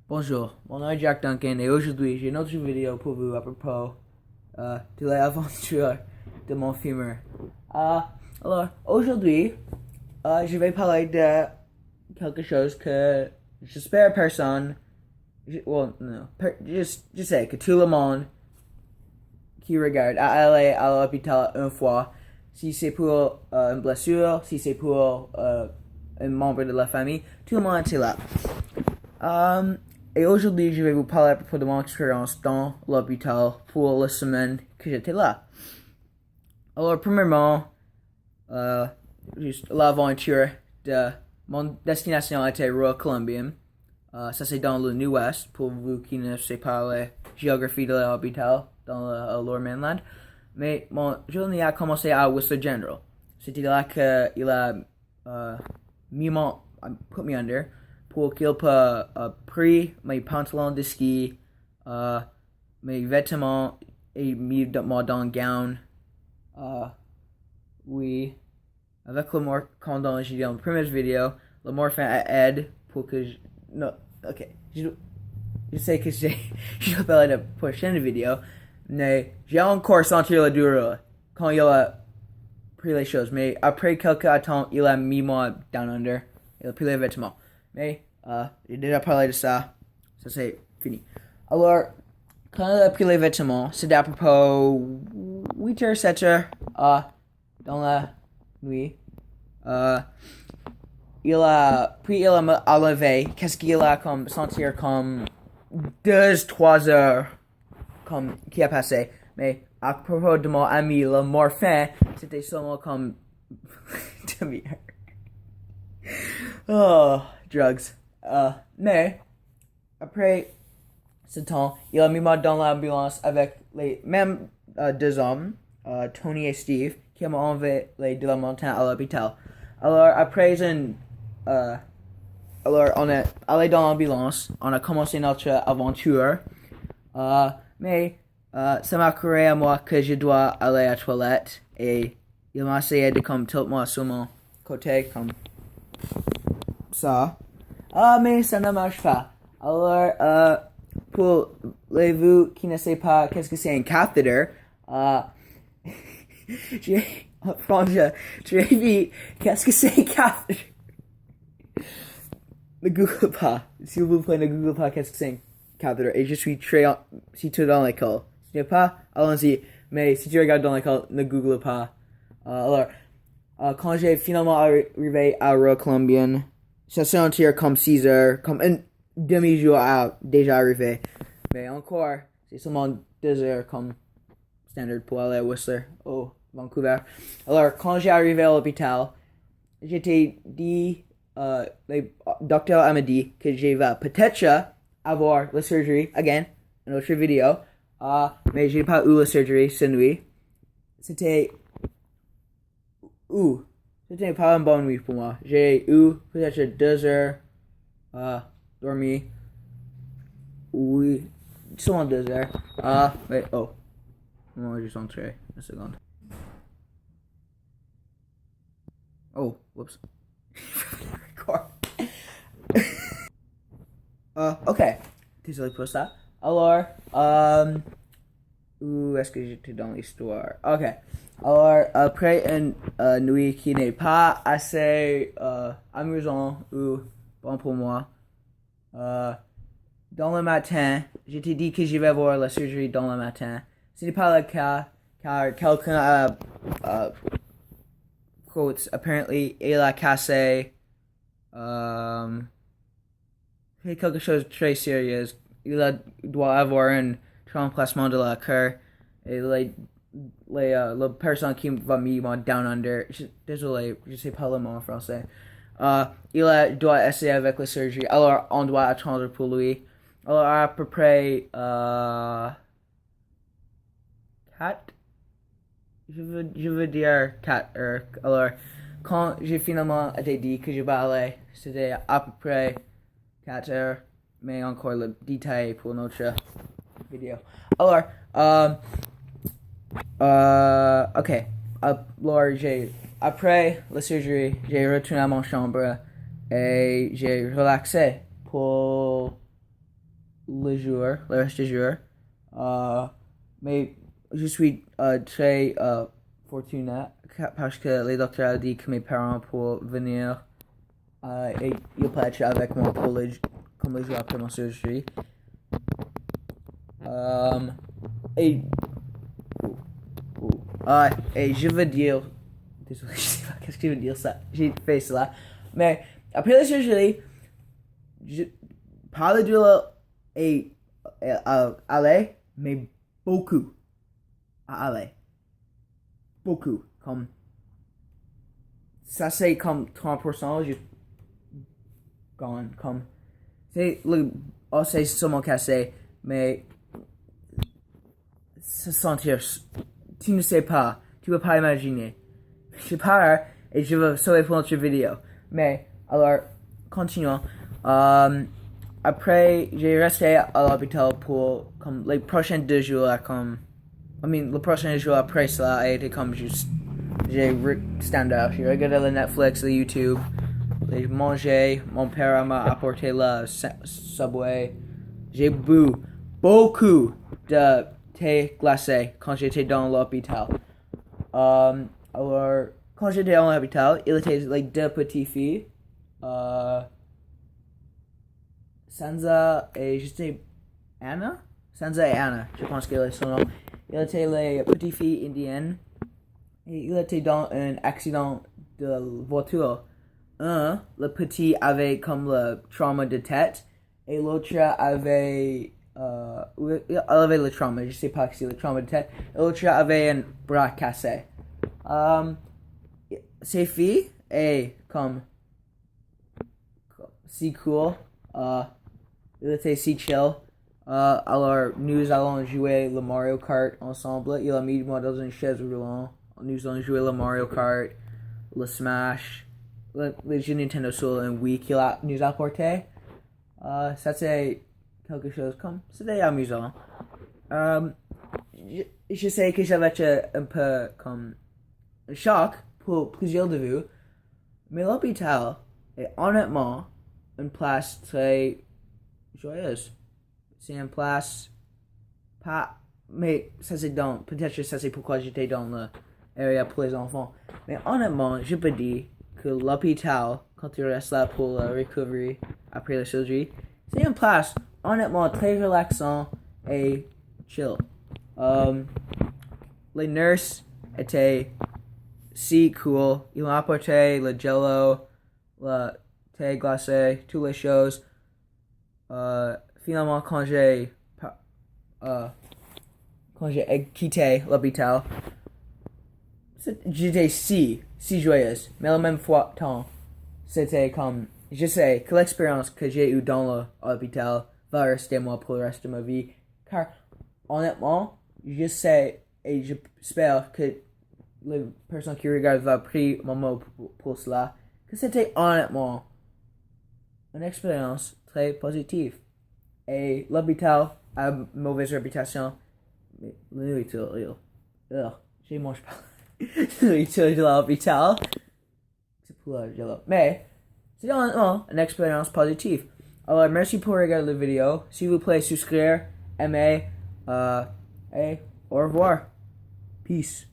Bonjour, mon nom est Jack Duncan et aujourd'hui j'ai une autre vidéo pour vous à propos de l'aventure de mon fémur. Alors aujourd'hui je vais parler de quelque chose que j'espère personne, well non, je sais que tout le monde qui regarde a allé à l'hôpital une fois, si c'est pour une blessure, si c'est pour un membre de la famille, tout le monde est là. Et aujourd'hui, je vais vous parler à propos de mon expérience dans l'hôpital pour la semaine que j'étais là. Alors, premièrement, juste l'aventure de mon destination était Royal Columbian. Ça, c'est dans le New-West, pour vous qui ne savez pas la géographie de l'hôpital dans le Lower Mainland. Mais mon journée a commencé à Whistler General. C'était là qu'il a put me under pour qu'il peut pris mes pantalons de ski, mes vêtements et mis dans un gown. Oui, avec le mort, comme dans j'ai dit dans la première vidéo, le morphine aide pour que je... Non, ok. Je sais que je vais parler de la prochaine vidéo, mais j'ai encore senti la douleur quand il a pris les choses. Mais après quelques temps, il a mis moi down under. Il a pris les vêtements. Mais j'ai déjà parlé de ça. Ça c'est fini. Alors, quand il a pris les vêtements, c'était à propos 8h, 7h dans la nuit. Il m'a enlevé. Qu'est-ce qu'il a comme sentir comme 2-3 heures comme qui a passé. Mais à propos de mon ami le morphine, c'était seulement comme demi-heure. Oh, drugs. Mais après ce temps, il a mis moi dans l'ambulance avec les mêmes deux hommes, Tony et Steve, qui m'ont enlevé de la montagne à l'hôpital. Alors après alors on est allé dans l'ambulance, on a commencé notre aventure, mais ça m'a créé à moi que je dois aller à la toilette et il m'a essayé de comme tilt moi sur mon côté comme ça. Mais ça ne marche pas. Alors, pour les vous qui ne savez pas qu'est-ce que c'est un catheter, j'ai vu qu'est-ce que c'est un catheter. Ne google pas. S'il vous plaît, ne google pas qu'est-ce que c'est un catheter. Et je suis si tu es dans l'école. Si tu n'es pas, allons-y. Mais si tu regardes dans l'école, ne google pas. Alors, quand j'ai finalement arrivé à Royal Columbian, ça sentir comme 6 heures, comme un demi-jour a déjà arrivé. Mais encore, c'est seulement 2 heures comme standard pour aller à Whistler, au Vancouver. Alors, quand j'ai arrivé à l'hôpital, j'étais dit, le docteur m'a dit que je vais peut-être avoir la surgery, again, une autre vidéo. Mais j'ai pas eu la surgery cette nuit. C'était pas une bonne nuit pour moi. J'ai eu peut-être 2 heures dormi. Oui, seulement 2 heures. Mais moi juste entrer une seconde. Oh, whoops. Ok. Désolé pour ça. Alors, où est-ce que j'étais dans l'histoire? Ok. Alors, après une nuit qui n'est pas assez amusant ou bon pour moi, dans le matin, je t'ai dit que je vais voir la surgery dans le matin. Ce n'est pas le cas, car quelqu'un a, quotes, apparently, il a cassé quelque chose de très sérieux. Doit avoir un remplacement de la cœur. Et la personne qui va mettre down under, désolé, je sais pas le mot en français. Doit essayer avec la surgery. Alors, on doit attendre pour lui. Alors, à peu près 4. Je veux dire 4 heures. Alors, quand j'ai finalement été dit que je vais aller, c'était à peu près 4 heures. Mais encore le détail pour notre vidéo. Alors, ok. Alors, après la surgery, j'ai retourné à mon chambre et j'ai relaxé pour le reste du jour. Mais je suis très fortunate parce que les docteurs ont dit que mes parents pour venir et ils peuvent être avec moi pour comme le jour après ma surgery. Et, et je veux dire, désolé, je sais pas qu'est-ce que je veux dire ça, j'ai fait cela, mais après la surgery, je parle de et aller, mais beaucoup à aller, beaucoup, comme ça c'est comme 30% juste gone, comme c'est le c'est seulement cassé, mais se sentir, tu ne sais pas, tu peux pas imaginer. Je pars et je veux sauver pour notre vidéo. Mais, alors, continuons. Après, j'ai resté à l'hôpital pour, comme, les prochains 2 jours, comme, le prochain jour après cela a été comme juste, j'ai stand-up, j'ai regardé le Netflix, le YouTube, j'ai mangé, mon père m'a apporté le Subway, j'ai bu beaucoup de thé glacé quand j'étais dans l'hôpital. Alors, quand j'étais dans l'hôpital, il était like 2 petites filles. Sansa et je sais Anna? Sansa et Anna, je pense que est son nom. Il était les petites filles indiennes. Et il était dans un accident de voiture. Le petit avait comme le trauma de tête et l'autre avait elle avait le trauma, je sais pas si le trauma de tête. L'autre avait un bras cassé. Ces filles est comme si cool. Il était si chill. Alors nous allons jouer le Mario Kart ensemble. Il a mis moi dans une chaise roulante. Nous allons jouer le Mario Kart, le Smash, le jeux Nintendo sur un Wii qu'il nous a apporté. C'était quelque chose comme c'était amusant. Je sais que j'avais été un peu comme un choc pour plusieurs de vous, mais l'hôpital est honnêtement une place très joyeuse. C'est une place pas, mais ça c'est dans, peut-être ça c'est pourquoi j'étais dans l'area pour les enfants. Mais honnêtement, je peux dire que l'hôpital, quand tu restes là pour la recovery après la surgery, c'est une place honnêtement très relaxant et chill. Les nurses étaient si cool. Ils m'ont apporté le jello, le thé glacé, toutes les choses. Finalement, quand j'ai quitté l'hôpital, j'étais si joyeuse. Mais en même temps, c'était comme, je sais que l'expérience que j'ai eue dans l'hôpital va rester moi pour le reste de ma vie. Car, honnêtement, je sais et j'espère que les personnes qui regardent vont prendre mon mot pour cela, que c'était honnêtement une expérience très positive. Et l'hôpital a une mauvaise réputation. Mais la nourriture, je mange pas la nourriture de l'hôpital. C'est pour le jello. Mais c'est honnêtement une expérience positive. Alors, merci pour regarder la vidéo. S'il vous plaît, souscrire, aimer, et au revoir. Peace.